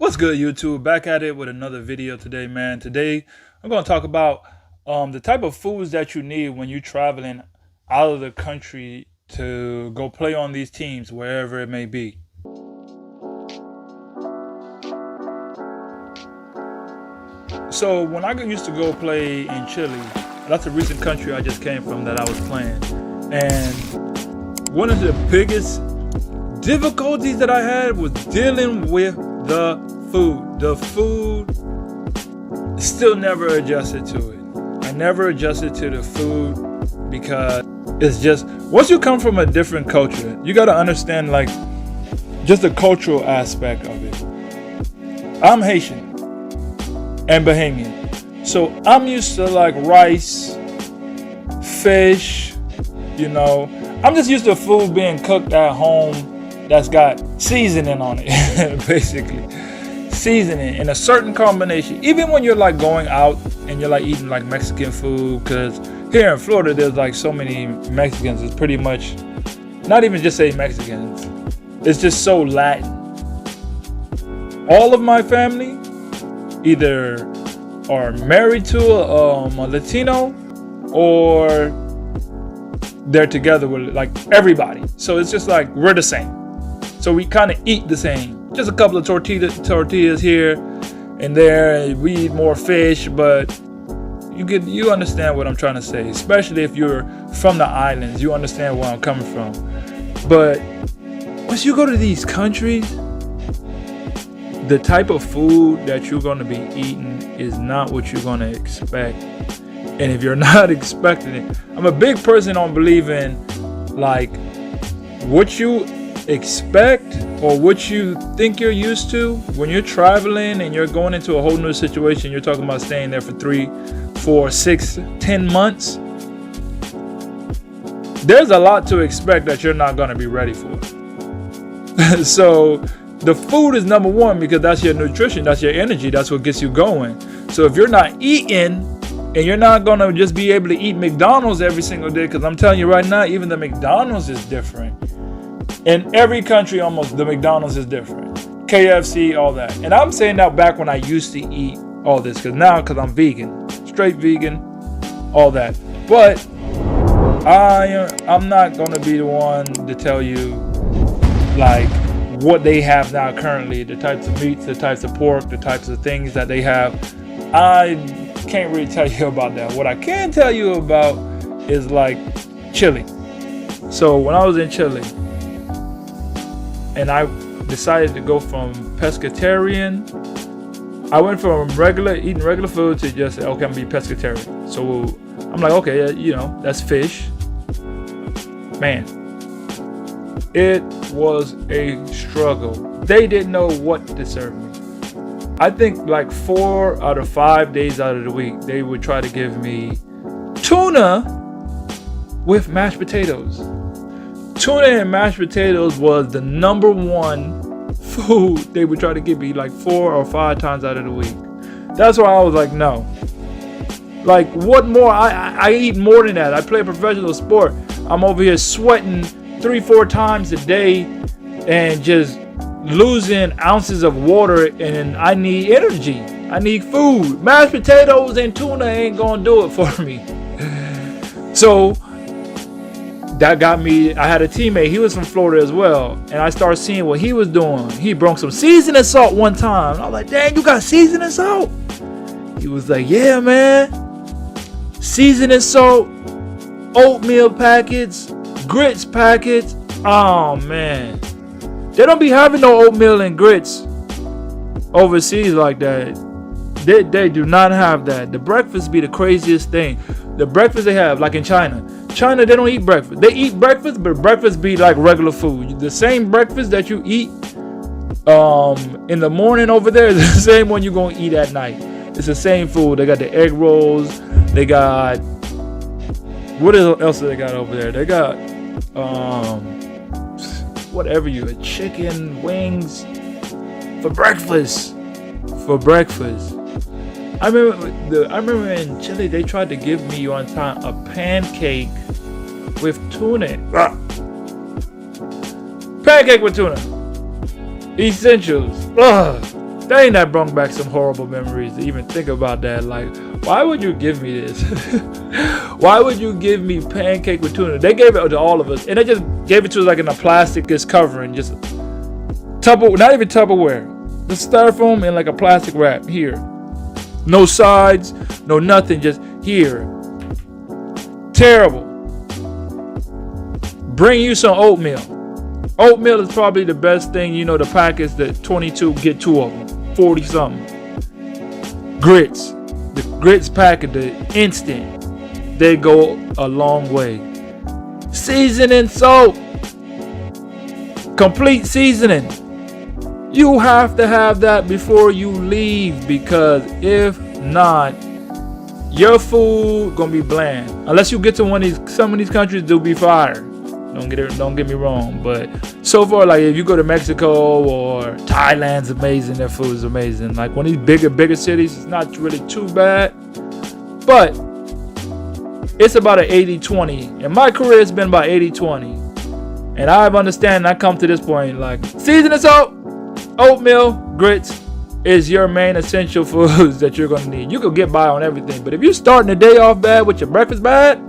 What's good, YouTube? Back at it with another video today, man. Today, I'm going to talk about the type of foods that you need when you're traveling out of the country to go play on these teams, wherever it may be. So, when I used to go play in Chile, that's a recent country I just came from that I was playing. And one of the biggest difficulties that I had was dealing with the food. The food still never adjusted to it. I never adjusted to the food because it's just, once you come from a different culture, you got to understand like just the cultural aspect of it. I'm Haitian and Bahamian, so I'm used to like rice, fish, I'm just used to food being cooked at home that's got seasoning on it, basically. Seasoning in a certain combination. Even when you're like going out and you're like eating like Mexican food, because here in Florida there's like so many Mexicans. It's pretty much not even just say Mexicans. It's just so Latin. All of my family either are married to a Latino or they're together with like everybody. So it's just like we're the same. So we kind of eat the same. Just a couple of tortillas here and there. We eat more fish, but you understand what I'm trying to say. Especially if you're from the islands, you understand where I'm coming from. But once you go to these countries, the type of food that you're going to be eating is not what you're going to expect. And if you're not expecting it, I'm a big person on believing like what you expect or what you think you're used to when you're traveling and you're going into a whole new situation. You're talking about staying there for 3, 4, 6, 10 months. There's a lot to expect that you're not going to be ready for. So the food is number one because that's your nutrition, that's your energy, that's what gets you going. So if you're not eating and you're not going to just be able to eat McDonald's every single day, because I'm telling you right now, even the McDonald's is different. In every country, almost, the McDonald's is different. KFC, all that. And I'm saying that back when I used to eat all this, because I'm vegan, straight vegan, all that. But I'm not going to be the one to tell you like what they have now currently, the types of meats, the types of pork, the types of things that they have. I can't really tell you about that. What I can tell you about is like Chile. So when I was in Chile, and I decided to go from pescatarian. I went from eating regular food to just okay, I'm gonna be pescatarian. So I'm like, okay, that's fish. Man, it was a struggle. They didn't know what to serve me. I think like 4 out of 5 days out of the week, they would try to give me tuna with mashed potatoes. Tuna and mashed potatoes was the number one food they would try to give me like 4 or 5 times out of the week. That's why I was like, no. Like, what more? I eat more than that. I play a professional sport. I'm over here sweating 3-4 times a day and just losing ounces of water, and I need energy. I need food. Mashed potatoes and tuna ain't gonna do it for me. So that got me. I had a teammate, he was from Florida as well, and I started seeing what he was doing. He brought some seasoning salt one time. I was like, dang, you got seasoning salt? He was like, yeah, man. Seasoning salt, oatmeal packets, grits packets. Oh, man. They don't be having no oatmeal and grits overseas like that. They do not have that. The breakfast be the craziest thing. The breakfast they have, like in China, they don't eat breakfast. They eat breakfast, but breakfast be like regular food. The same breakfast that you eat in the morning over there is the same one you're going to eat at night. It's the same food. They got the egg rolls. They got, what else do they got over there? They got whatever chicken wings for breakfast. I remember in Chile they tried to give me one time a pancake with tuna. Pancake with tuna. Essentials. Dang, that brought back some horrible memories to even think about that. Like, why would you give me this? Why would you give me pancake with tuna? They gave it to all of us, and they just gave it to us like in a plastic covering, just not even Tupperware, just styrofoam and like a plastic wrap here. No sides, no nothing, just here. Terrible. Bring you some oatmeal. Oatmeal is probably the best thing, the packets that 22 get 2 of them. 40 something. Grits. The grits packet, the instant, they go a long way. Seasoning salt. Complete seasoning. You have to have that before you leave, because if not, your food gonna be bland. Unless you get to some of these countries, they'll be fire. Don't get me wrong, but so far, like if you go to Mexico or Thailand's amazing, their food is amazing. Like one of these bigger cities, it's not really too bad, but it's about an 80-20. In my career, it's been about 80-20, and I've understand. I come to this point, like seasoning salt, oatmeal, grits is your main essential foods that you're gonna need. You could get by on everything, but if you're starting the day off bad with your breakfast bad.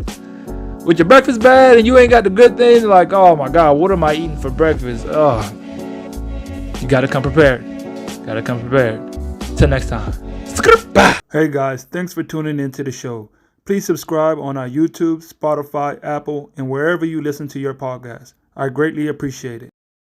And you ain't got the good things, like, oh my God, what am I eating for breakfast? Oh, you gotta come prepared. Till next time. Hey guys, thanks for tuning into the show. Please subscribe on our YouTube, Spotify, Apple, and wherever you listen to your podcast. I greatly appreciate it.